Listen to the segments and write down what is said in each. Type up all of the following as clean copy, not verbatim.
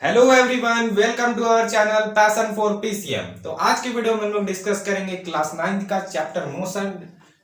Hello everyone, welcome to our channel passion for PCM. तो आज की वीडियो में हम लोग डिस्कस करेंगे क्लास 9th का chapter motion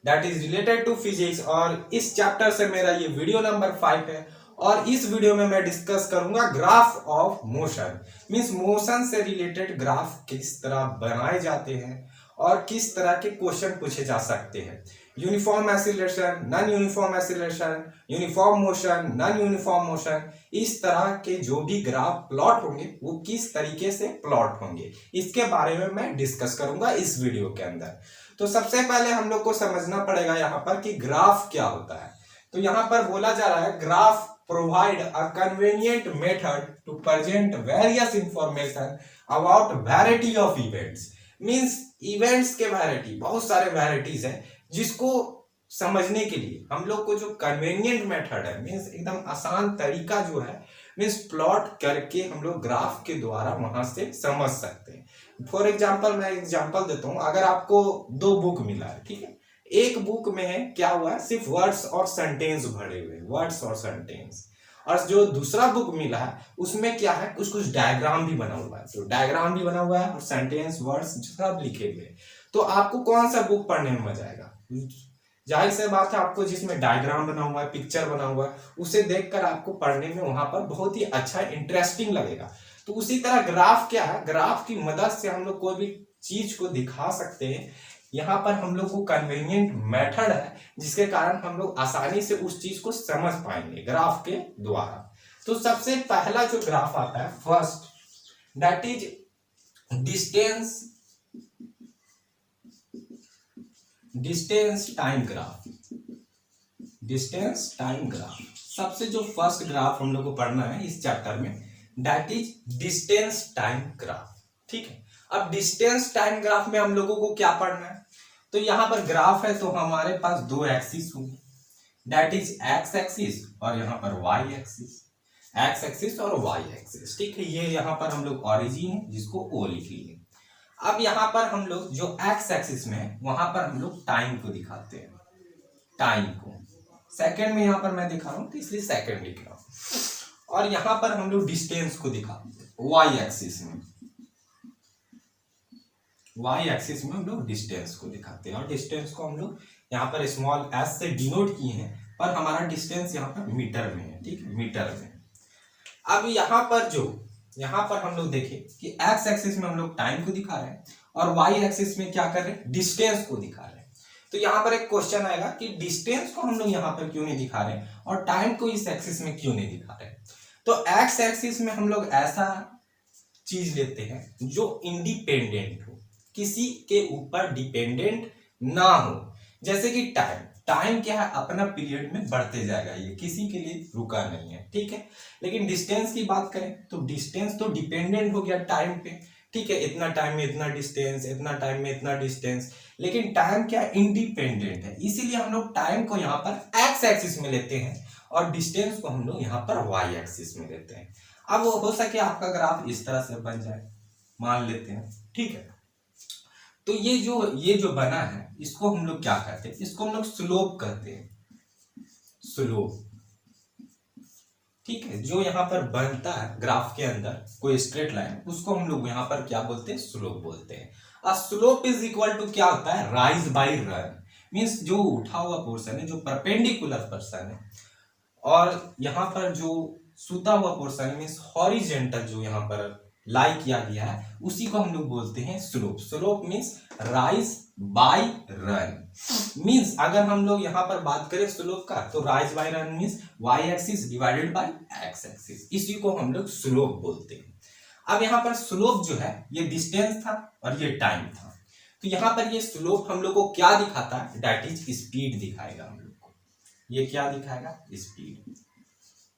that is related to physics. और इस चैप्टर से मेरा ये वीडियो नंबर 5 है। और इस वीडियो में मैं डिस्कस करूंगा graph of motion. Means motion से रिलेटेड ग्राफ किस तरह बनाए जाते हैं और किस तरह के क्वेश्चन पूछे जा सकते हैं। Uniform acceleration, non uniform acceleration, uniform motion, non uniform motion, इस तरह के जो भी ग्राफ प्लॉट होंगे वो किस तरीके से प्लॉट होंगे, इसके बारे में मैं डिस्कस करूंगा इस वीडियो के अंदर। तो सबसे पहले हम लोग को समझना पड़ेगा यहाँ पर कि ग्राफ क्या होता है। तो यहाँ पर बोला जा रहा है graph provide a convenient method to present various information about variety of events. Means events के वैरायटी, बहुत सारे वैरायटीज है जिसको समझने के लिए हम लोग को जो कन्वीनियंट मेथड है, मीन्स एकदम आसान तरीका जो है, मीन्स प्लॉट करके हम लोग ग्राफ के द्वारा वहां से समझ सकते हैं। फॉर एग्जांपल मैं एग्जांपल देता हूं। अगर आपको दो बुक मिला है, ठीक है, एक बुक में है क्या हुआ है, सिर्फ वर्ड्स और सेंटेंस भरे हुए, वर्ड्स और सेंटेंस। और जो दूसरा बुक मिला है उसमें क्या है, कुछ कुछ डायग्राम भी बना हुआ है। तो डायग्राम भी बना हुआ है और सेंटेंस, वर्ड्स सब लिखे हुए हैं। तो आपको कौन सा बुक पढ़ने में मजा आएगा? जाहिर सी बात है, आपको जिसमें डायग्राम बना हुआ है, पिक्चर बना हुआ है, उसे देखकर आपको पढ़ने में वहां पर बहुत ही अच्छा इंटरेस्टिंग लगेगा। तो उसी तरह ग्राफ क्या है, ग्राफ की मदद से हम लोग कोई भी चीज को दिखा सकते हैं। यहाँ पर हम लोग को कन्वीनियंट मेथड है जिसके कारण हम लोग आसानी से उस चीज को समझ पाएंगे ग्राफ के द्वारा। तो सबसे पहला जो ग्राफ आता है first, that is distance time graph. Distance time graph सबसे जो फर्स्ट ग्राफ हम लोग को पढ़ना है इस चैप्टर में, that is distance time graph. ठीक है, अब डिस्टेंस टाइम ग्राफ में हम लोगों को क्या पढ़ना है? तो यहां पर ग्राफ है तो हमारे पास दो एक्सिस होंगे, दैट इज एक्स एक्सिस और यहां पर वाई एक्सिस। एक्स एक्सिस और वाई एक्सिस, ठीक है। ये यहां पर हम लोग ऑरिजिन है जिसको ओ लिख लिए। अब यहां पर हम लोग जो एक्स एक्सिस में है वहां पर हम लोग टाइम को दिखाते हैं, टाइम को सेकंड में यहां पर मैं दिखा रहा हूं तो इसलिए सेकंड लिख रहा हूं। और यहां पर हम लोग डिस्टेंस को दिखाते हैं वाई एक्सिस में। वाई एक्सिस में हम लोग डिस्टेंस को दिखाते हैं और डिस्टेंस को हम लोग यहाँ पर स्मॉल एस से डिनोट किए हैं, पर हमारा डिस्टेंस यहाँ पर मीटर में है, ठीक है, मीटर में। अब यहाँ पर हम लोग देखें कि एक्स एक्सिस में हम लोग टाइम को दिखा रहे हैं और वाई एक्सिस में क्या कर रहे हैं, डिस्टेंस को दिखा रहे हैं। तो यहाँ पर एक क्वेश्चन आएगा कि डिस्टेंस को हम लोग यहाँ पर क्यों नहीं दिखा रहे हैं और टाइम को इस एक्सिस में क्यों नहीं दिखा रहे हैं? तो एक्स एक्सिस में हम लोग ऐसा चीज लेते हैं जो इंडिपेंडेंट हो, किसी के ऊपर डिपेंडेंट ना हो। जैसे कि टाइम, टाइम क्या है, अपना पीरियड में बढ़ते जाएगा, ये किसी के लिए रुका नहीं है, ठीक है। लेकिन डिस्टेंस की बात करें तो डिस्टेंस तो डिपेंडेंट हो गया टाइम पे, ठीक है, इतना टाइम में इतना डिस्टेंस, इतना टाइम में इतना डिस्टेंस। लेकिन टाइम क्या इंडिपेंडेंट है, इसीलिए हम लोग टाइम को यहाँ पर एक्स एक्सिस में लेते हैं और डिस्टेंस को हम लोग यहाँ पर वाई एक्सिस में लेते हैं। अब हो सके आपका ग्राफ इस तरह से बन जाए, मान लेते हैं, ठीक है। तो ये जो बना है इसको हम लोग क्या कहते हैं, इसको हम लोग स्लोप कहते हैं, स्लोप, ठीक है। जो यहाँ पर बनता है ग्राफ के अंदर कोई स्ट्रेट लाइन, उसको हम लोग यहाँ पर क्या बोलते हैं, स्लोप बोलते हैं। और स्लोप इज इक्वल टू क्या होता है, राइज बाय रन। मींस जो उठा हुआ पोर्शन है, जो परपेंडिकुलर पोर्शन है, और यहाँ पर जो सूता हुआ पोर्शन मीन्स हॉरिजेंटल जो यहाँ पर लाई किया गया है, उसी को हम लोग बोलते हैं slope. Slope means rise by run. Means अगर हम लोग यहाँ पर बात करें स्लोप का, तो rise by run means Y axis divided by X axis, इसी को हम लोग स्लोप बोलते हैं। अब यहाँ पर स्लोप जो है ये डिस्टेंस था और ये टाइम था। तो यहाँ पर ये स्लोप हम लोग को क्या दिखाता है, दैट इज स्पीड दिखाएगा हम लोग को। ये क्या दिखाएगा, स्पीड,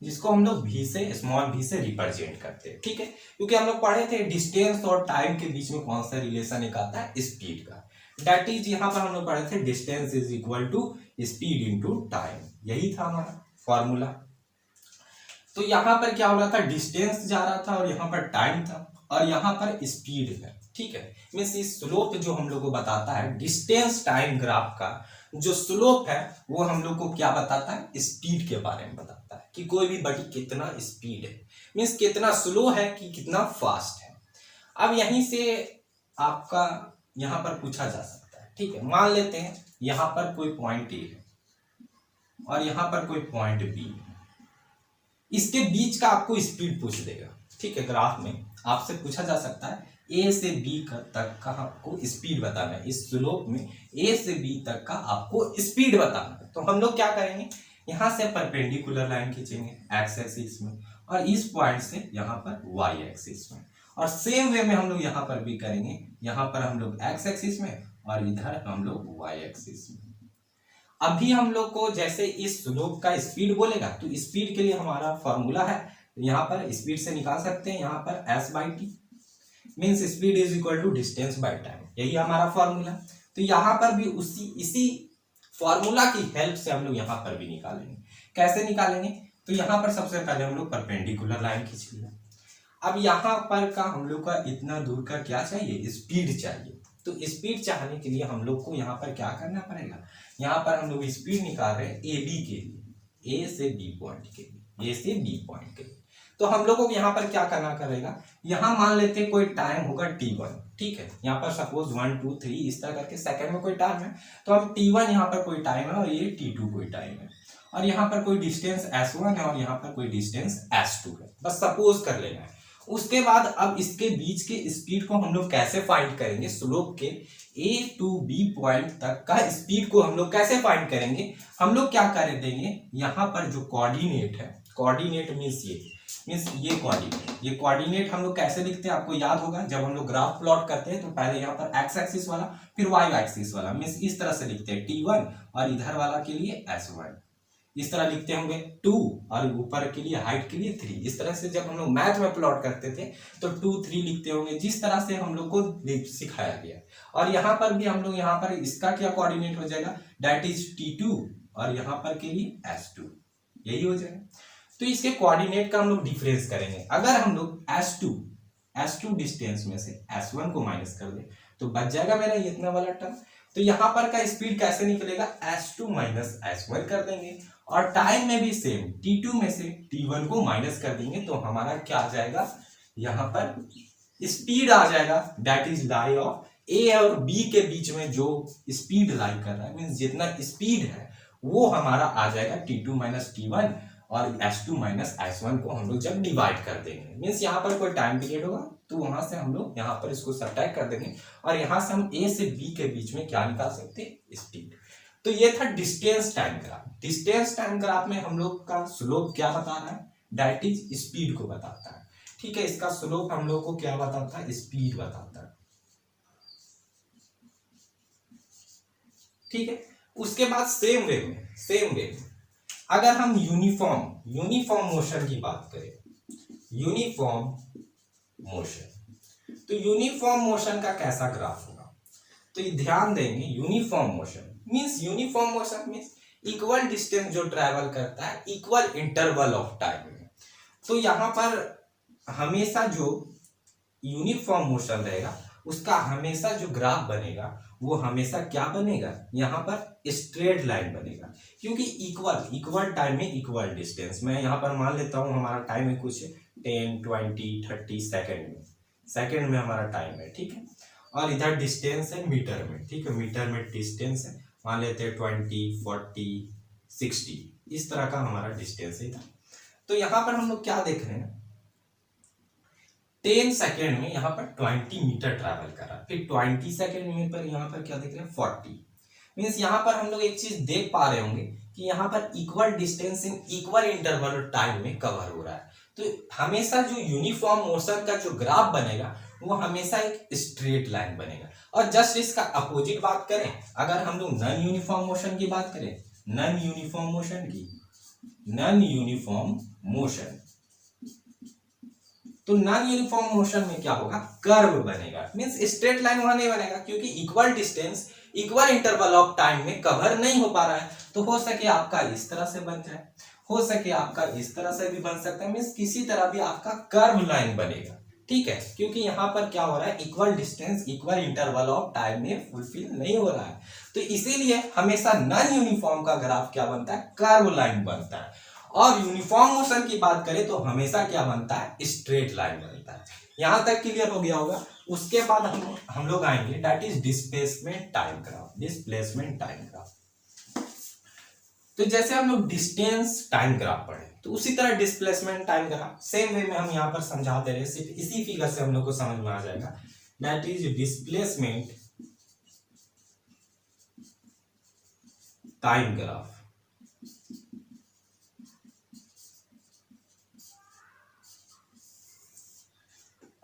जिसको हम लोग v से, स्मॉल v से रिप्रेजेंट करते हैं, ठीक है। क्योंकि हम लोग पढ़े थे डिस्टेंस और टाइम के बीच में कौन सा रिलेशन एक आता है, स्पीड का। दैट इज यहाँ पर हम लोग पढ़े थे distance is equal to speed into time, यही था हमारा फॉर्मूला। तो यहाँ पर क्या हो रहा था, डिस्टेंस जा रहा था और यहाँ पर टाइम था और यहाँ पर स्पीड है, ठीक है। मीन्स इस स्लोप जो हम लोग को बताता है डिस्टेंस टाइम ग्राफ का, जो स्लोप है वो हम लोग को क्या बताता है, स्पीड के बारे में बताता है कि कोई भी बॉडी कितना स्पीड है, मीन्स कितना स्लो है कि कितना फास्ट है। अब यहीं से आपका यहाँ पर पूछा जा सकता है, ठीक है, मान लेते हैं यहाँ पर कोई पॉइंट ए है और यहाँ पर कोई पॉइंट बी है, इसके बीच का आपको स्पीड पूछ देगा, ठीक है। ग्राफ में आपसे पूछा जा सकता है ए से बी तक का आपको स्पीड बताना है, इस स्लोप में ए से बी तक का आपको स्पीड बताना है। तो हम लोग क्या करेंगे, यहाँ से परपेंडिकुलर लाइन खींचेंगे एक्स एक्सिस में और इस पॉइंट से यहाँ पर वाई एक्सिस में, और सेम वे में हम लोग यहाँ पर भी करेंगे, यहाँ पर हम लोग एक्स एक्सिस में और इधर हम लोग वाई एक्सिस में। अभी हम लोग को जैसे इस स्लोप का स्पीड बोलेगा तो स्पीड के लिए हमारा फॉर्मूला है, यहाँ पर स्पीड से निकाल सकते हैं, यहाँ पर s by T means speed is equal to distance by time, यही हमारा फॉर्मूला। तो यहाँ पर भी इसी फॉर्मूला की हेल्प से हम लोग यहाँ पर भी निकालेंगे। कैसे निकालेंगे, तो यहाँ पर सबसे पहले हम लोग परपेंडिकुलर लाइन खींच लिया। अब यहाँ पर का हम लोग का इतना दूर का क्या चाहिए, स्पीड चाहिए। तो स्पीड चाहने के लिए हम लोग को यहाँ पर क्या करना पड़ेगा, यहाँ पर हम लोग स्पीड निकाल रहे हैं ए बी के लिए, ए से बी पॉइंट के लिए, ए से बी पॉइंट के लिए। तो हम लोगों को यहाँ पर क्या करना पड़ेगा, यहाँ मान लेते हैं कोई टाइम होगा t1, ठीक है, यहाँ पर सपोज 1 2 3 इस तरह करके सेकंड में कोई टाइम है, तो हम t1 यहाँ पर कोई टाइम है और ये t2 कोई टाइम है, और यहाँ पर कोई डिस्टेंस s1 है और यहाँ पर कोई डिस्टेंस s2 है, बस सपोज कर लेना है। उसके बाद अब इसके बीच के स्पीड को हम लोग कैसे फाइंड करेंगे, स्लोप के A to B पॉइंट तक का स्पीड को हम लोग कैसे फाइंड करेंगे, हम लोग क्या कर देंगे, यहाँ पर जो कोऑर्डिनेट है, कोऑर्डिनेट मीन्स ये कोऑर्डिनेट हम लोग कैसे लिखते हैं, आपको याद होगा जब हम लोग ग्राफ प्लॉट करते हैं तो पहले यहाँ पर एक्स एक्सिस वाला फिर वाई एक्सिस वाला, मीन्स इस तरह से लिखते हैं t1 और इधर वाला के लिए s1, इस तरह लिखते होंगे 2 और ऊपर के लिए हाइट के लिए 3, इस तरह से जब हम लोग मैथ में प्लॉट करते थे तो 2 3 लिखते होंगे, जिस तरह से हम लोग को सिखाया गया। और यहाँ पर भी हम लोग यहाँ पर इसका क्या कोऑर्डिनेट हो जाएगा, दैट इज t2 और यहाँ पर के लिए s2, यही हो जाएगा। तो इसके कोऑर्डिनेट का हम लोग डिफरेंस करेंगे। अगर हम लोग s2 डिस्टेंस में से s1 को माइनस कर दे तो बच जाएगा मेरा ये इतना वाला टर्म। तो यहाँ पर का स्पीड कैसे निकलेगा, s2 माइनस s1 कर देंगे, और टाइम में भी सेम t2 में से t1 को माइनस कर देंगे तो हमारा क्या आ जाएगा, यहाँ पर स्पीड आ जाएगा, दैट इज लाई ऑफ ए और बी के बीच में जो स्पीड लाई कर रहा है, मीन्स जितना स्पीड है वो हमारा आ जाएगा t2 माइनस t1, और s2 माइनस s1 को हम लोग जब डिवाइड कर देंगे, मीन्स यहाँ पर कोई टाइम पीरियड होगा तो वहां से हम लोग यहाँ पर इसको सब्ट्रैक्ट कर देंगे और यहाँ से हम a से b के बीच में क्या निकाल सकते हैं, स्पीड। तो ये था distance time graph. Distance time graph में हम लोग का स्लोप क्या बता रहा है, दैट इज स्पीड को बताता है, ठीक है। इसका स्लोप हम लोग को क्या बताता है, स्पीड बताता है, ठीक है। उसके बाद सेम वे में अगर हम यूनिफॉर्म मोशन की बात करें, यूनिफॉर्म मोशन, तो यूनिफॉर्म मोशन का कैसा ग्राफ होगा, तो ये ध्यान देंगे, uniform motion means equal distance जो ट्रैवल करता है इक्वल इंटरवल ऑफ टाइम में। तो यहाँ पर हमेशा जो यूनिफॉर्म मोशन रहेगा उसका हमेशा जो ग्राफ बनेगा वो हमेशा क्या बनेगा, यहाँ पर स्ट्रेट लाइन बनेगा, क्योंकि इक्वल टाइम में इक्वल डिस्टेंस। मैं यहाँ पर मान लेता हूँ हमारा टाइम है कुछ 10 20 30 सेकेंड में हमारा टाइम है, ठीक है, और इधर डिस्टेंस है मीटर में, ठीक है, मीटर में डिस्टेंस है, मान लेते हैं 20 40 60 इस तरह का हमारा डिस्टेंस है। तो यहाँ पर हम लोग क्या देख रहे हैं, 10 सेकेंड में यहाँ पर 20 मीटर ट्रैवल करा, फिर 20 सेकेंड में पर यहाँ पर क्या देख रहे हैं 40, मीन्स यहाँ पर हम लोग एक चीज देख पा रहे होंगे कि यहाँ पर equal distance in equal interval time में कवर हो रहा है। तो हमेशा जो यूनिफॉर्म मोशन का जो ग्राफ बनेगा वो हमेशा एक स्ट्रेट लाइन बनेगा। और जस्ट इसका अपोजिट बात करें, अगर हम लोग नॉन यूनिफॉर्म मोशन की बात करें, नॉन यूनिफॉर्म मोशन, तो नॉन यूनिफॉर्म मोशन में क्या होगा, कर्व बनेगा, मींस स्ट्रेट लाइन वहां नहीं बनेगा, क्योंकि equal distance equal interval of time में कवर नहीं हो पा रहा है। तो हो सके आपका इस तरह से बन जाए, हो सके आपका इस तरह से भी बन सकता है, मींस किसी तरह भी आपका कर्व लाइन बनेगा, ठीक है, क्योंकि यहाँ पर क्या हो रहा है, equal distance equal interval of time में फुलफिल नहीं हो रहा है। तो इसीलिए हमेशा नॉन यूनिफॉर्म का ग्राफ क्या बनता है, कर्व लाइन बनता है। और यूनिफॉर्म मोशन की बात करें तो हमेशा क्या बनता है, स्ट्रेट लाइन बनता है। यहां तक क्लियर हो गया होगा। उसके बाद हम लोग आएंगे that is displacement time graph. Displacement time graph, तो जैसे हम लोग डिस्टेंस टाइम ग्राफ पढ़े तो उसी तरह displacement time graph same way में हम यहाँ पर समझा दे रहे, सिर्फ इसी फिगर से हम लोग को समझ में आ जाएगा। That is displacement time graph.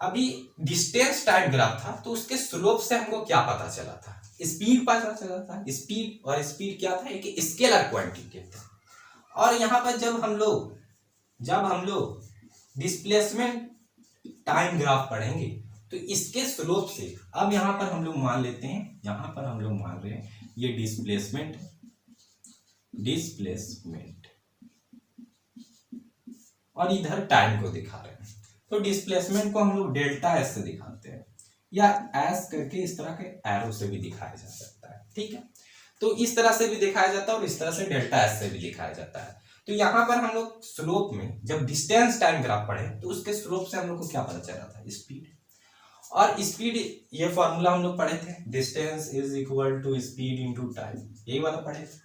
अभी डिस्टेंस टाइम ग्राफ था तो उसके स्लोप से हमको क्या पता चला था, स्पीड पता चला था। स्पीड और स्पीड क्या था, एक स्केलर क्वांटिटी था। और यहाँ पर जब हम लोग डिस्प्लेसमेंट टाइम ग्राफ पढ़ेंगे तो इसके स्लोप से, अब यहाँ पर हम लोग मान लेते हैं, यहाँ पर हम लोग मान रहे हैं ये डिस्प्लेसमेंट और इधर टाइम को दिखा रहे हैं। तो डिस्प्लेसमेंट को हम लोग डेल्टा एस से दिखाते हैं, या एस करके इस तरह के एरो से भी दिखाया जा सकता है। ठीक है, तो इस तरह से भी दिखाया जाता है और इस तरह से डेल्टा एस से भी दिखाया जाता है। तो यहाँ पर हम लोग स्लोप में जब डिस्टेंस टाइम ग्राफ पढ़े तो उसके स्लोप से हम लोग को क्या पता चला था, स्पीड। और स्पीड, ये फॉर्मूला हम लोग पढ़े थे, distance is equal to speed into time, यही वाला पढ़े थे।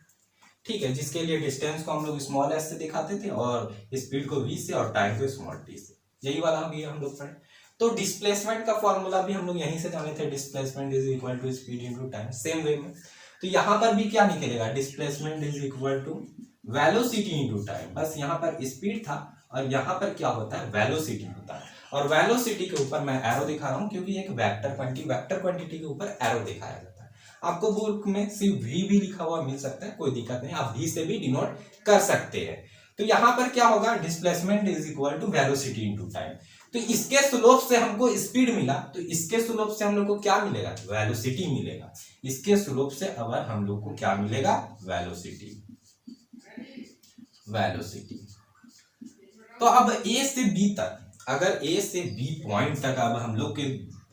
ठीक है, जिसके लिए डिस्टेंस को हम लोग स्मॉल एस से दिखाते थे और स्पीड को वी से और टाइम को स्मॉल टी से, यही वाला हम लोग पढ़े। तो डिस्प्लेसमेंट का फॉर्मूला भी हम लोग यहीं से जाने थे, displacement is equal to speed into time, same way में। तो यहाँ पर भी क्या निकलेगा, displacement is equal to velocity into time. बस यहाँ पर स्पीड था और यहाँ पर क्या होता है, वेलोसिटी होता है। और वेलोसिटी के ऊपर मैं एरो दिखा रहा हूँ क्योंकि एक वेक्टर क्वांटिटी के ऊपर एरो दिखाया जाता है। आपको बुक में सिर्फ वी भी लिखा हुआ मिल सकता है, कोई दिक्कत नहीं, आप वी से भी डिनोट कर सकते हैं। तो यहाँ पर क्या होगा, displacement is equal to velocity into time. तो इसके स्लोप से हमको स्पीड मिला, तो इसके स्लोप से हम लोग को क्या मिलेगा, वेलोसिटी मिलेगा। इसके स्लोप से अगर हम लोग को क्या मिलेगा, वेलोसिटी। तो अब ए से बी तक, अगर ए से बी पॉइंट तक अब हम लोग के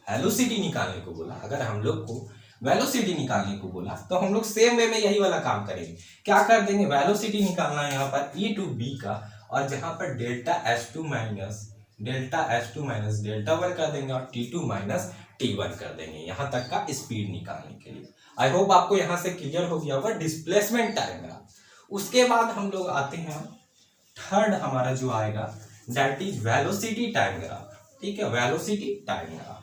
वेलोसिटी निकालने को बोला, अगर हम लोग को वेलोसिटी निकालने को बोला तो हम लोग सेम वे में यही वाला काम करेंगे। क्या कर देंगे, वेलोसिटी निकालना है यहाँ पर ई टू बी का, और जहां पर delta H two minus delta one कर देंगे और T two minus T one कर देंगे, यहाँ तक का स्पीड निकालने के लिए। आई होप आपको यहाँ से क्लियर हो गया होगा डिस्प्लेसमेंट टाइम ग्राफ। उसके बाद हम लोग आते हैं, थर्ड हमारा जो आएगा that is velocity time graph. ठीक है, वेलोसिटी टाइम ग्राफ,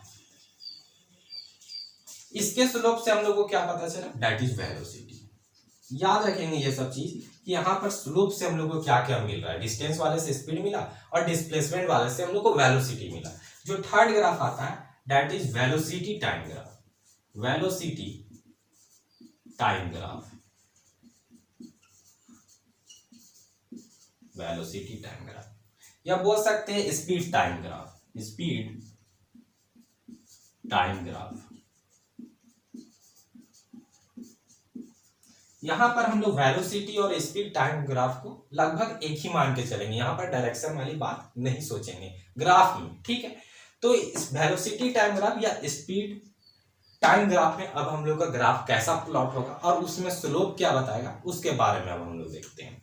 इसके स्लोप से हम लोग को क्या पता चला, दैट इज वेलोसिटी। याद रखेंगे ये सब चीज कि यहाँ पर स्लोप से हम लोग को क्या क्या मिल रहा है, डिस्टेंस वाले से स्पीड मिला और डिस्प्लेसमेंट वाले से हम लोग को वेलोसिटी मिला। जो थर्ड ग्राफ आता है that is velocity time graph. Velocity time graph, velocity time graph, या बोल सकते हैं speed time graph, speed time graph. यहां पर हम लोग वेलोसिटी और स्पीड टाइम ग्राफ को लगभग एक ही मान के चलेंगे, यहां पर डायरेक्शन वाली बात नहीं सोचेंगे ग्राफ में। ठीक है, तो इस वेलोसिटी टाइम ग्राफ या स्पीड टाइम ग्राफ में अब हम लोग का ग्राफ कैसा प्लॉट होगा और उसमें स्लोप क्या बताएगा, उसके बारे में अब हम लोग देखते हैं।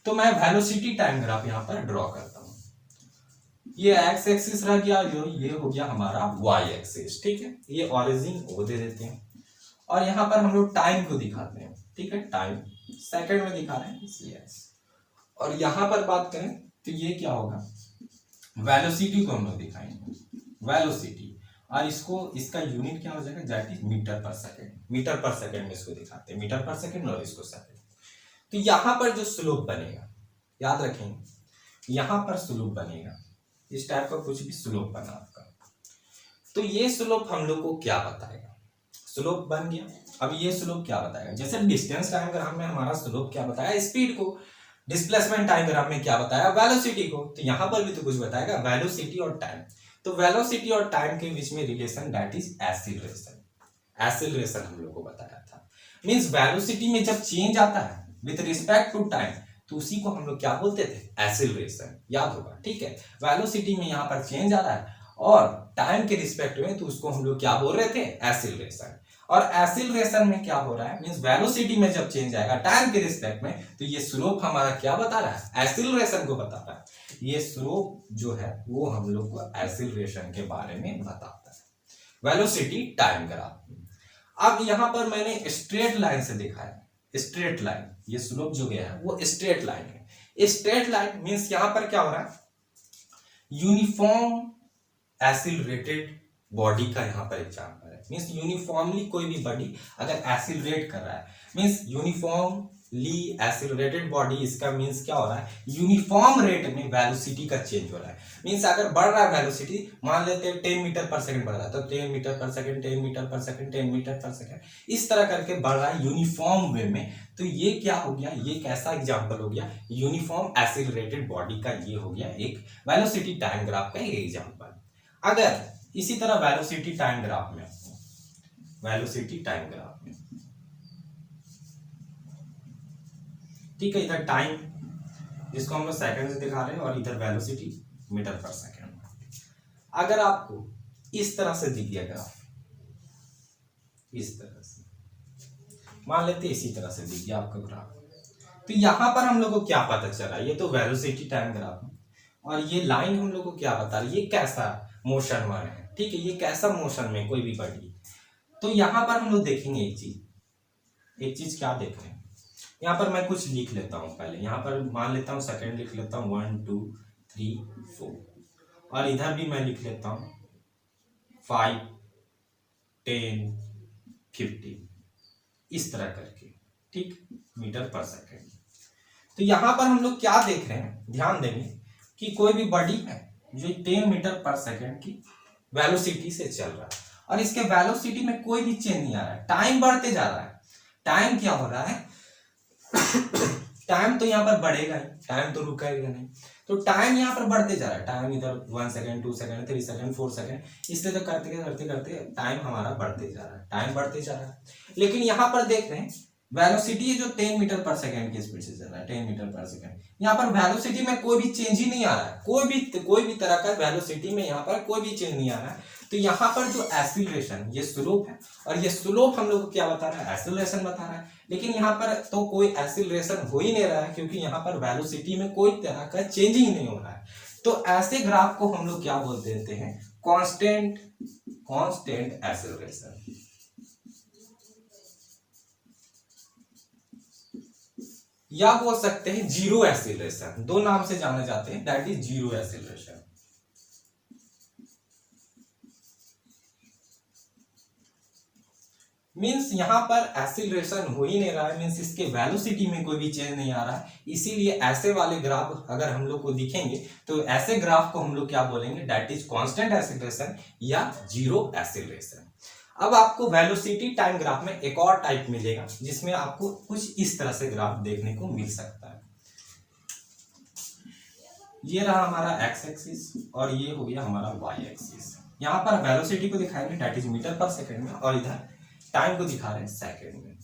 तो मैं वेलोसिटी टाइम ग्राफ यहाँ पर ड्रॉ करता हूँ। ये एक्स एक्सिस रह गया, ये हो गया हमारा वाई एक्सिस। ठीक है, ये ऑरिजिन वो दे देते हैं और यहाँ पर हम लोग टाइम को दिखाते हैं। ठीक है, टाइम सेकंड में दिखा रहे हैं इसलिए। और यहाँ पर बात करें तो ये क्या होगा, वेलोसिटी को हम लोग दिखाएंगे, वेलोसिटी, और इसका यूनिट क्या हो जाएगा, दैट इज मीटर पर सेकंड। मीटर पर सेकंड में इसको दिखाते हैं, मीटर पर सेकंड और इसको सेकंड। तो यहाँ पर जो स्लोप बनेगा, याद रखेंगे यहाँ पर स्लोप बनेगा, इस टाइप का कुछ भी स्लोप बना आपका, तो ये स्लोप हम लोग को क्या बताएगा, स्लोप बन गया। अब ये स्लोप क्या बताएगा, जैसे डिस्टेंस टाइम ग्राफ में हमारा स्लोप क्या बताया, स्पीड को, डिस्प्लेसमेंट टाइम ग्राफ में क्या बताया, वेलोसिटी को, तो यहाँ पर भी तो कुछ बताएगा, वेलोसिटी और टाइम। तो वेलोसिटी और टाइम के बीच में relation that is acceleration. Acceleration हम लोग को बताया था, मींस वेलोसिटी में जब चेंज आता है विथ रिस्पेक्ट टू टाइम तो उसी को हम लोग क्या बोलते थे, एक्सीलरेशन, याद होगा। ठीक है, वेलोसिटी में यहाँ पर चेंज आ रहा है और टाइम के रिस्पेक्ट में, तो उसको हम लोग क्या बोल रहे थे, एक्सीलरेशन। और एक्सीलरेशन में क्या हो रहा है, मींस वेलोसिटी में जब चेंज आएगा टाइम के रिस्पेक्ट में, तो ये स्लोप हमारा क्या बता रहा है, एक्सीलरेशन को बता रहा है। ये स्लोप जो है वो हम लोग को एक्सीलरेशन के बारे में बताता है वेलोसिटी टाइम ग्राफ। अब यहां पर मैंने स्ट्रेट लाइन से देखा है, स्ट्रेट लाइन, ये स्लोप जो गया है वो स्ट्रेट लाइन है। स्ट्रेट लाइन मींस यहां पर क्या हो रहा है, यूनिफॉर्म एक्सीलरेटेड बॉडी का यहां पर एग्जांपल है। मींस यूनिफॉर्मली कोई भी बॉडी अगर एक्सीलरेट कर रहा है, मींस यूनिफॉर्मली एक्सीलरेटेड बॉडी, इसका मींस क्या हो रहा है, यूनिफॉर्म रेट में वेलोसिटी का चेंज हो रहा है। मींस अगर बढ़ रहा है वेलोसिटी, मान लेते हैं 10 मीटर पर सेकंड बढ़ रहा है, तो 10 मीटर पर सेकंड, 10 मीटर पर सेकंड, 10 मीटर पर सेकंड, इस तरह करके बढ़ रहा है यूनिफॉर्म वे में। तो ये क्या हो गया, ये कैसा एग्जांपल हो गया, यूनिफॉर्म एक्सीलरेटेड बॉडी का ये हो गया एक वेलोसिटी टाइम ग्राफ का एक एग्जांपल। अगर इसी तरह वेलोसिटी टाइम ग्राफ में, वेलोसिटी टाइम ग्राफ में, ठीक है, इधर टाइम जिसको हम लोग सेकंड से दिखा रहे हैं और इधर वेलोसिटी मीटर पर सेकंड। अगर आपको इस तरह से दिख गया ग्राफ, इस तरह से मान लेते इसी तरह से दिख गया आपका ग्राफ, तो यहां पर हम लोग को क्या पता चला, ये तो वेलोसिटी टाइम ग्राफ है और ये लाइन हम लोग को क्या बता रही है, ये कैसा मोशन में है, ठीक है, ये कैसा मोशन में कोई भी बॉडी। तो यहां पर हम लोग देखेंगे एक चीज क्या देख रहे हैं, यहाँ पर मैं कुछ लिख लेता हूँ पहले, यहाँ पर मान लेता हूँ सेकंड लिख लेता हूँ 1 2 3 4, और इधर भी मैं लिख लेता हूँ 5 10 15, इस तरह करके, ठीक, मीटर पर सेकंड। तो यहां पर हम लोग क्या देख रहे हैं, ध्यान देंगे कि कोई भी बॉडी है जो 10 मीटर पर सेकंड की वेलोसिटी से चल रहा है और इसके वेलोसिटी में कोई भी चेंज नहीं आ रहा है, टाइम बढ़ते जा रहा है। टाइम क्या हो रहा है टाइम तो यहाँ पर बढ़ेगा ही, टाइम तो रुकेगा नहीं, तो टाइम यहाँ पर बढ़ते जा रहा है। टाइम इधर 1 सेकंड 2 सेकंड 3 सेकंड 4 सेकंड, इसलिए तो करते करते करते टाइम हमारा बढ़ते जा रहा है, टाइम बढ़ते जा रहा है। लेकिन यहाँ पर देख रहे हैं वेलोसिटी जो 10 मीटर पर सेकंड की स्पीड से चल रहा है, 10 मीटर पर सेकंड, यहाँ पर वेलोसिटी में कोई भी चेंज ही नहीं आ रहा है, कोई भी तरह का वेलोसिटी में यहाँ पर कोई भी चेंज नहीं आ रहा है। तो यहाँ पर जो एक्सीलरेशन, ये स्लोप है और ये स्लोप हम लोग को क्या बता रहा है, एक्सीलरेशन बता रहा है। लेकिन यहाँ पर तो कोई एक्सीलरेशन हो ही नहीं रहा है क्योंकि यहाँ पर वेलोसिटी में कोई तरह का चेंजिंग नहीं हो रहा है। तो ऐसे ग्राफ को हम लोग क्या बोल देते हैं, कांस्टेंट एक्सीलरेशन, या बोल सकते हैं जीरो एक्सीलरेशन, दो नाम से जाने जाते हैं, that is zero acceleration. Means यहां पर एक्सीलरेशन हो ही नहीं रहा है, मींस इसके वेलोसिटी में कोई भी चेंज नहीं आ रहा है, इसीलिए ऐसे वाले ग्राफ अगर हम लोग को दिखेंगे तो ऐसे ग्राफ को हम लोग क्या बोलेंगे, दैट इज कांस्टेंट एक्सीलरेशन या जीरो एक्सीलरेशन। अब आपको वेलोसिटी टाइम ग्राफ में एक और टाइप मिलेगा जिसमें आपको कुछ इस तरह से ग्राफ देखने को मिल सकता है। ये रहा हमारा एक्स एक्सिस और ये हो गया हमारा वाई एक्सिस। यहाँ पर वेलोसिटी को दिखाएंगे दैट इज मीटर पर सेकंड में और इधर टाइम को दिखा रहे हैं सेकंड में।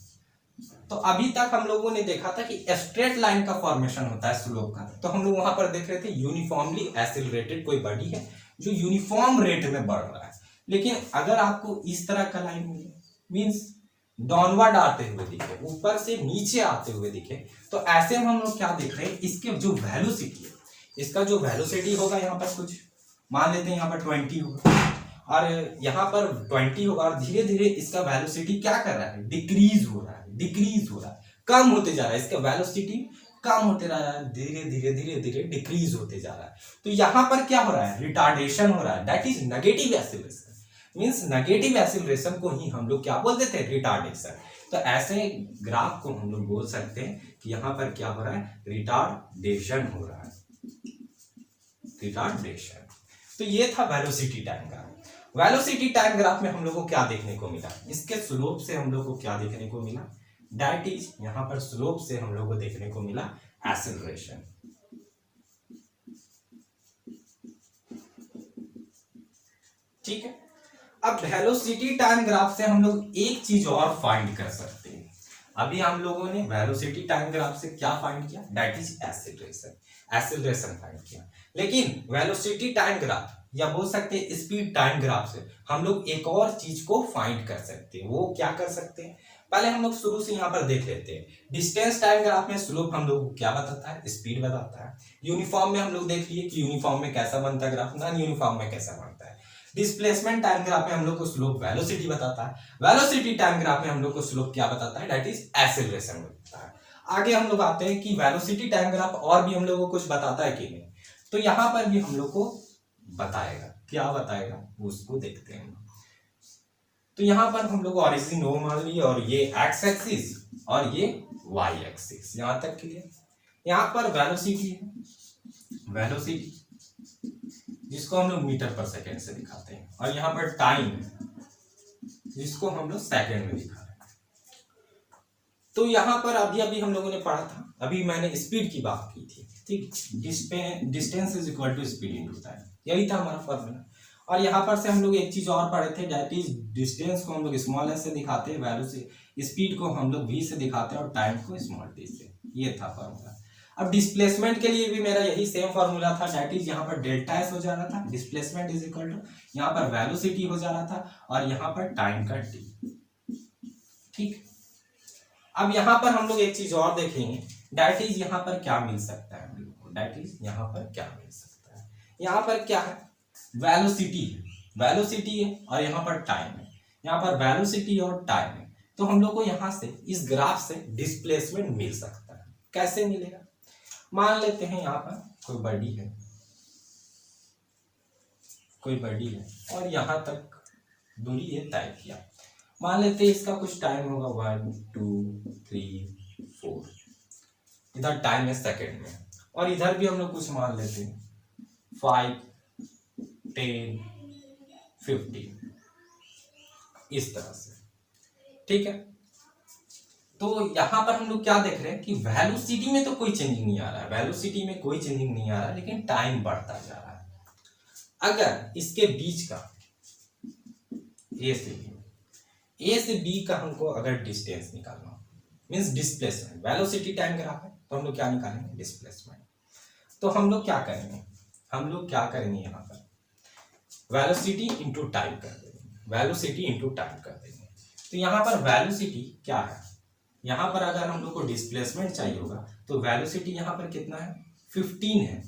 तो अभी तक हम लोगों ने देखा था कि स्ट्रेट लाइन का फॉर्मेशन होता है स्लोप का, तो हम लोग वहां पर देख रहे थे यूनिफॉर्मली एक्सीलरेटेड कोई बॉडी है जो यूनिफॉर्म रेट में बढ़ रहा है। लेकिन अगर आपको इस तरह का लाइन मिले, मींस डाउनवर्ड आते हुए दिखे, ऊपर से नीचे आते हुए दिखे, तो ऐसे में हम लोग क्या देख रहे हैं, इसके जो वेलोसिटी है, इसका जो वेलोसिटी होगा यहाँ पर कुछ मान लेते हैं यहाँ पर 20 होगा और यहाँ पर 20 होगा और धीरे धीरे इसका वेलोसिटी क्या कर रहा है, डिक्रीज हो रहा है, कम होते जा रहा है, इसका वेलोसिटी कम होते रहा है, धीरे धीरे डिक्रीज होते जा रहा है। तो यहाँ पर क्या हो रहा है, रिटार्डेशन हो रहा है, that is negative acceleration. Means negative acceleration को ही हम लोग क्या बोल देते हैं, रिटार्डेशन। तो ऐसे ग्राफ को हम लोग बोल सकते हैं कि यहाँ पर क्या हो रहा है, रिटार्डेशन हो रहा है, रिटार्डेशन। तो ये था velocity time graph. Velocity time graph में हम लोग को क्या देखने को मिला, इसके स्लोप से हम लोग को क्या देखने को मिला, दैट इज यहाँ पर स्लोप से हम लोग को देखने को मिला एक्सीलरेशन। ठीक है, अब वेलोसिटी टाइम ग्राफ से हम लोग एक चीज और फाइंड कर सकते हैं। अभी हम लोगों ने वेलोसिटी टाइम ग्राफ से क्या फाइंड किया, दैट इज एक्सीलरेशन फाइंड किया। लेकिन वेलोसिटी टाइम ग्राफ या बोल सकते हैं स्पीड टाइम ग्राफ से हम लोग एक और चीज को फाइंड कर सकते हैं। वो क्या कर सकते हैं, पहले हम लोग शुरू से यहाँ पर देख लेते हैं। डिस्टेंस टाइम ग्राफ में स्लोप हम लोग क्या बताता है, स्पीड बताता है। यूनिफॉर्म में हम लोग देख लिए कि यूनिफॉर्म में कैसा बनता है ग्राफ, नॉन यूनिफॉर्म में कैसा बनता है। डिस्प्लेसमेंट टाइम ग्राफ में हम लोग को स्लोप वेलोसिटी बताता है। वेलोसिटी टाइम ग्राफ में हम लोग को स्लोप क्या बताता है, दैट इज एक्सेलरेशन बताता है। आगे हम लोग आते हैं कि वेलोसिटी टाइम ग्राफ और भी हम लोग को कुछ बताता है कि नहीं, तो यहाँ पर भी हम लोग को बताएगा। क्या बताएगा उसको देखते हैं। तो यहाँ पर हम लोग ओरिजिन ओ मान लिए और ये एक्स एक्सिस और ये वाई एक्सिस, यहां तक क्लियर। यहाँ पर वेलोसिटी है, वेलोसिटी जिसको हम लोग मीटर पर सेकेंड से दिखाते हैं, और यहाँ पर टाइम जिसको हम लोग सेकेंड में दिखा रहे हैं। तो यहाँ पर अभी अभी हम लोगों ने पढ़ा था, अभी मैंने स्पीड की बात की थी, ठीक। Distance is equal to speed into time, यही था हमारा फॉर्मूला। और यहाँ पर से हम लोग एक चीज और पढ़े थे, दैट इज डिस्टेंस को हम लोग स्मॉल एस से दिखाते हैं, वैल्यू से स्पीड को हम लोग वी से दिखाते हैं और टाइम को स्मॉल टी से। ये था फॉर्मूला। अब डिस्प्लेसमेंट के लिए भी मेरा यही सेम फॉर्मूला था, दैट इज यहाँ पर डेल्टा एस हो जा रहा था, डिस्प्लेसमेंट इज इक्वल टू यहाँ पर वेलोसिटी हो जा रहा था और यहाँ पर टाइम का टी, ठीक। अब यहाँ पर हम लोग एक चीज और देखेंगे, दैट इज यहाँ पर क्या मिल सकता है, दैट इज यहाँ पर क्या मिल सकता है। यहाँ पर क्या है, वेलोसिटी है, वेलोसिटी है और यहाँ पर टाइम है। यहाँ पर वेलोसिटी और टाइम है, तो हम लोग को यहाँ से इस ग्राफ से डिस्प्लेसमेंट मिल सकता है। कैसे मिलेगा, मान लेते हैं यहाँ पर कोई बॉडी है, कोई बॉडी है और यहाँ तक दूरी है तय किया। मान लेते हैं इसका कुछ टाइम होगा 1 2 3 4, इधर टाइम है सेकेंड में, और इधर भी हम लोग कुछ मान लेते हैं 5 10 15, इस तरह से, ठीक है। तो यहां पर हम लोग क्या देख रहे हैं कि वेलोसिटी में तो कोई चेंजिंग नहीं आ रहा है, वेलोसिटी में कोई चेंजिंग नहीं आ रहा है, लेकिन टाइम बढ़ता जा रहा है। अगर इसके बीच का ए से बी का हमको अगर डिस्टेंस निकालना हो, means displacement, velocity time graph है तो हम लोग क्या निकालेंगे, डिस्प्लेसमेंट। तो हम लोग क्या करेंगे, हम लोग क्या करेंगे, यहाँ पर वेलोसिटी इंटू टाइम कर देंगे, वेलोसिटी इंटू टाइम कर देंगे। तो यहाँ पर वेलोसिटी क्या है, यहाँ पर अगर हम लोग को डिस्प्लेसमेंट चाहिए होगा तो वेलोसिटी यहाँ पर कितना है, 15 है,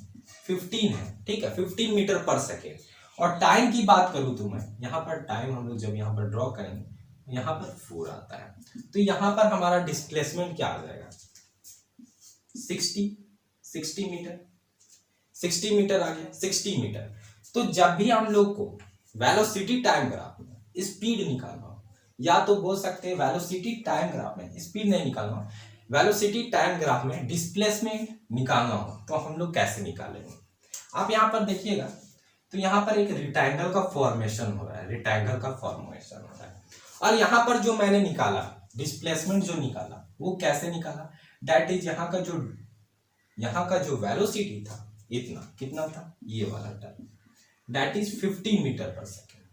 15 है, ठीक है, 15 मीटर पर सेकेंड। और टाइम की बात करूं तो मैं यहाँ पर टाइम हम लोग जब यहाँ पर ड्रॉ करेंगे यहाँ पर 4 आता है, तो यहाँ पर हमारा डिस्प्लेसमेंट क्या आ जाएगा, 60 मीटर, 60 मीटर आ गया, 60 मीटर। तो जब भी हम लोग को वेलोसिटी टाइम ग्राफ में स्पीड निकालना हो, या तो बोल सकते हैं वेलोसिटी टाइम ग्राफ में स्पीड नहीं निकालना हो, वेलोसिटी टाइम ग्राफ में डिस्प्लेसमेंट निकालना हो, तो हम लोग कैसे निकालेंगे। आप यहाँ पर देखिएगा, तो यहाँ पर एक रेक्टेंगल का फॉर्मेशन हो रहा है, रेक्टेंगल का फॉर्मेशन हो रहा है, और यहाँ पर जो मैंने निकाला डिस्प्लेसमेंट जो निकाला वो कैसे निकाला, दैट इज यहाँ का जो वेलोसिटी था इतना, कितना था, ये वाला टर्म, दैट इज 15 मीटर पर सेकेंड,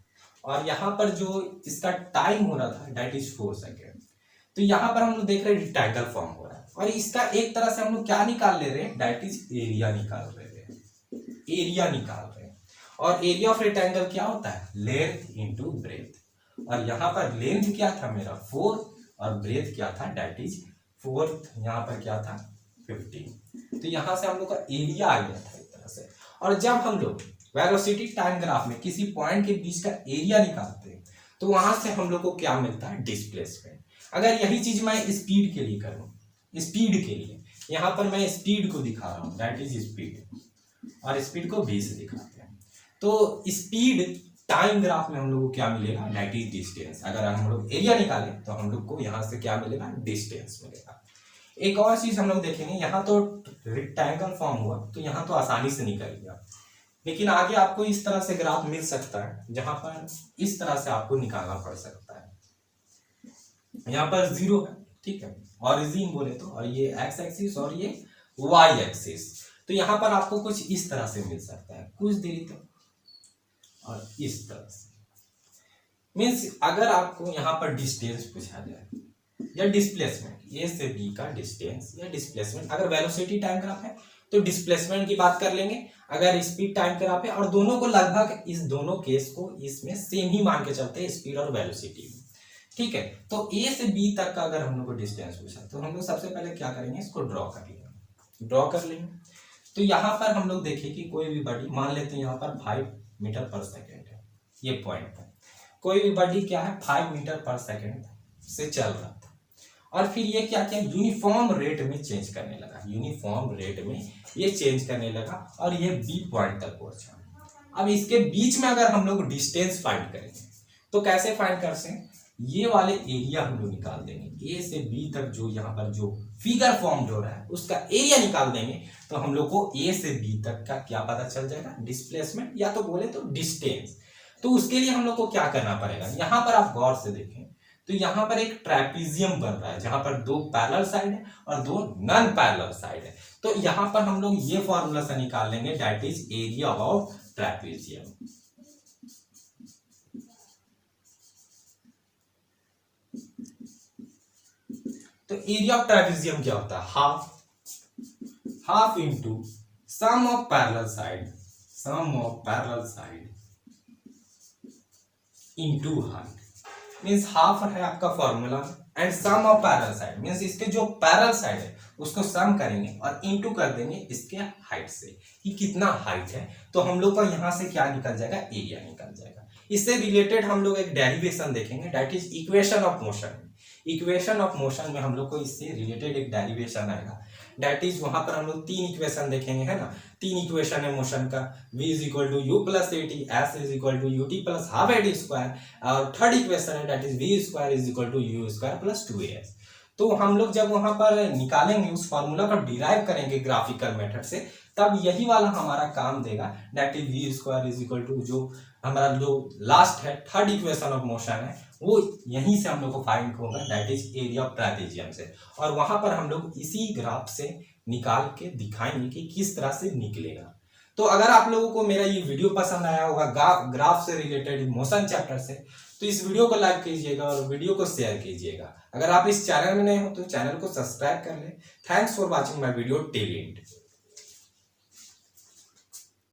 और यहाँ पर जो इसका टाइम हो रहा था दैट इज 4 सेकेंड। तो यहाँ पर हम लोग देख रहे हैं रेक्टेंगल फॉर्म हो रहा है, और इसका एक तरह से हम लोग क्या निकाल ले रहे हैं, दैट इज एरिया निकाल रहे हैं, एरिया निकाल रहे हैं। और एरिया ऑफ रेक्टेंगल क्या होता है, लेंथ इंटू ब्रेथ, और यहाँ पर लेंथ क्या था मेरा 4 और ब्रेथ क्या था, दैट इज 4, यहाँ पर क्या था 15। तो यहाँ से हम लोग का एरिया आ गया था एक तरह से। और जब हम लोग वेलोसिटी टाइम ग्राफ में किसी पॉइंट के बीच का एरिया निकालते हैं तो वहां से हम लोग को क्या मिलता है, डिस्प्लेसमेंट। अगर यही चीज मैं स्पीड के लिए करूं, स्पीड के लिए यहाँ पर मैं स्पीड को दिखा रहा हूं, दैट इज स्पीड, और स्पीड को v से दिखाते हैं, तो स्पीड टाइम ग्राफ में हम लोग को क्या मिलेगा, दैट इज डिस्टेंस। अगर हम लोग एरिया निकालें तो हम लोग को यहाँ से क्या मिलेगा, डिस्टेंस मिलेगा। एक और चीज हम लोग देखेंगे, यहाँ तो रेक्टेंगल फॉर्म हुआ तो यहाँ तो आसानी से निकल गया, लेकिन आगे आपको इस तरह से ग्राफ मिल सकता है जहां पर इस तरह से आपको निकालना पड़ सकता है। यहाँ पर 0 है, ठीक है, ओरिजिन बोले तो, और ये एक्स एक्सिस और ये वाई एक्सिस, तो यहाँ पर आपको कुछ इस तरह से मिल सकता है, कुछ देरी तक, और इस तरह से। मीन्स अगर आपको यहाँ पर डिस्टेंस पूछा जाए या डिस्प्लेसमेंट, ए से बी का डिस्टेंस या डिस्प्लेसमेंट, अगर वेलोसिटी टाइम ग्राफ है तो डिस्प्लेसमेंट की बात कर लेंगे, अगर स्पीड टाइम ग्राफ है, और दोनों को लगभग इस दोनों केस को इसमें सेम ही मान के चलते हैं स्पीड और वेलोसिटी में, ठीक है। तो ए से बी तक का अगर हम लोग को डिस्टेंस पूछा तो हम लोग सबसे पहले क्या करेंगे, इसको ड्रॉ कर लेंगे, ड्रॉ कर लेंगे। तो यहाँ पर हम लोग देखें कि कोई भी बॉडी, मान लेते हैं यहाँ पर 5 मीटर पर सेकेंड है, ये पॉइंट है, कोई भी बॉडी क्या है 5 मीटर पर सेकेंड से चल रहा था, और फिर ये क्या किया, यूनिफॉर्म रेट में चेंज करने लगा, यूनिफॉर्म रेट में ये चेंज करने लगा और ये बी पॉइंट तक पहुंचा। अब इसके बीच में अगर हम लोग डिस्टेंस फाइंड करेंगे तो कैसे फाइंड कर सकते हैं, ये वाले एरिया हम लोग निकाल देंगे, ए से बी तक जो यहाँ पर जो फिगर फॉर्म हो रहा है उसका एरिया निकाल देंगे, तो हम लोग को ए से बी तक का क्या पता चल जाएगा, डिस्प्लेसमेंट, या तो बोले तो डिस्टेंस। तो उसके लिए हम लोग को क्या करना पड़ेगा, यहाँ पर आप गौर से देखें तो यहाँ पर एक ट्रेपीजियम बन रहा है जहां पर 2 पैरेलल साइड है और 2 नॉन पैरेलल साइड है। तो यहाँ पर हम लोग ये फॉर्मूला से निकाल लेंगे, that is area of trapezium. तो एरिया ऑफ ट्रेपीजियम क्या होता है, half into sum of parallel side, sum of parallel side into height, means half है आपका formula, and sum of parallel side means इसके जो पैरेलल साइड है उसको सम करेंगे और इनटू कर देंगे इसके हाइट से कि कितना हाइट है, तो हम लोग का यहाँ से क्या निकल जाएगा, एरिया निकल जाएगा। इससे रिलेटेड हम लोग एक डेरिवेशन देखेंगे, that is equation of motion. Equation of motion में हम लोग को इससे रिलेटेड एक डेरिवेशन आएगा, दैट इज वहां पर हम लोग 3 इक्वेशन देखेंगे, है ना, 3 इक्वेशन है मोशन का, v is equal to U plus A T, S is equal to U T plus half A T square, और थर्ड इक्वेशन है that is v square is equal to U square plus 2as। तो हम लोग जब वहां पर निकालेंगे, उस फॉर्मूला को डिराइव करेंगे ग्राफिकल मेथड से, तब यही वाला हमारा काम देगा, that is v square is equal to जो हमारा जो लास्ट है थर्ड इक्वेशन ऑफ मोशन है वो यहीं से हम लोग को फाइंड होगा, that is area of trapezium से, और वहां पर हम लोग इसी ग्राफ से निकाल के दिखाएंगे कि किस तरह से निकलेगा। तो अगर आप लोगों को मेरा ये वीडियो पसंद आया होगा ग्राफ से रिलेटेड मोशन चैप्टर से, तो इस वीडियो को लाइक कीजिएगा और वीडियो को शेयर कीजिएगा। अगर आप इस चैनल में नए हो तो चैनल को सब्सक्राइब कर लें। Thanks for watching my video till and.